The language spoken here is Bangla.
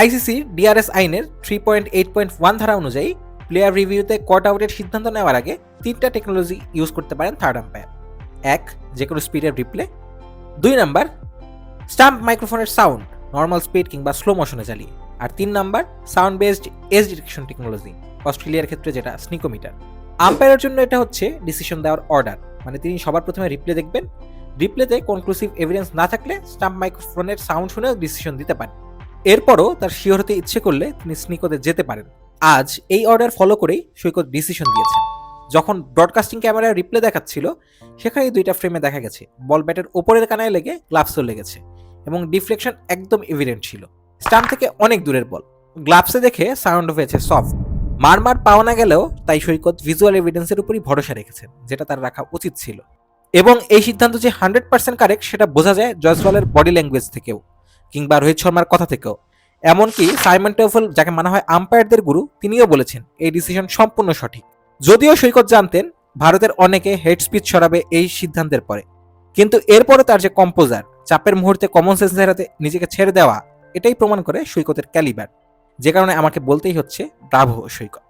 আইসিসি ডিআরএস আইনের 3.8.1 ধারা অনুযায়ী প্লেয়ার রিভিউতে কট আউটের সিদ্ধান্ত নেওয়ার আগে 3টা টেকনোলজি ইউজ করতে পারেন থার্ড আম্পায়ার। 1. যে কোনো স্পিডের রিপ্লে। 2 নাম্বার স্টাম্প মাইক্রোফোনের সাউন্ড নর্মাল স্পিড কিংবা স্লো মোশনে চালিয়ে। আর 3 number sound based edge detection technology, অস্ট্রেলিয়ার ক্ষেত্রে যেটা স্নিকোমিটার। আম্পায়ারের জন্য এটা হচ্ছে ডিসিশন দেওয়ার অর্ডার, মানে তিনি সবার প্রথমে রিপ্লে দেখবেন, রিপ্লেতে কনক্লুসিভ এভিডেন্স না থাকলে স্টাম্প মাইক্রোফোনের সাউন্ড শুনেও ডিসিশন দিতে পারেন। এরপরও তার শিওর হতে ইচ্ছে করলে তিনি স্নিকোতে যেতে পারেন। আজ এই অর্ডার ফলো করেই সৈকত ডিসিশন দিয়েছেন। যখন ব্রডকাস্টিং ক্যামেরায় রিপ্লে দেখাচ্ছিল সেখানে 2টা ফ্রেমে দেখা গেছে বল ব্যাটের ওপরের কানায় লেগে গ্লাভসও লেগেছে এবং ডিফ্লেকশন একদম এভিডেন্ট ছিল। স্টাম্প থেকে অনেক দূরের বল, গ্লাভসে দেখে সাউন্ড হয়েছে সফট। মার পাওয়া না গেলেও তাই সৈকত ভিজুয়াল এভিডেন্সের উপরই ভরসা রেখেছেন, যেটা তার রাখা উচিত ছিল। এবং এই সিদ্ধান্ত যে 100% কারেক্ট সেটা বোঝা যায় জয়সওয়ালের বডি ল্যাঙ্গুয়েজ থেকেও কিংবা রোহিত শর্মার কথা থেকেও। এমনকি সাইমন টেফল, যাকে মানা হয় আম্পায়ারদের গুরু, তিনিও বলেছেন এই ডিসিশন সম্পূর্ণ সঠিক। যদিও সৈকত জানতেন ভারতের অনেকে হেড স্পিচ সরাবে এই সিদ্ধান্তের পরে, কিন্তু এরপরে তার যে কম্পোজার, চাপের মুহূর্তে কমন সেন্সের হাতে নিজেকে ছেড়ে দেওয়া, এটাই প্রমাণ করে সৈকতের ক্যালিবার। যে কারণে আমাকে বলতেই হচ্ছে ব্রাভো সৈকত।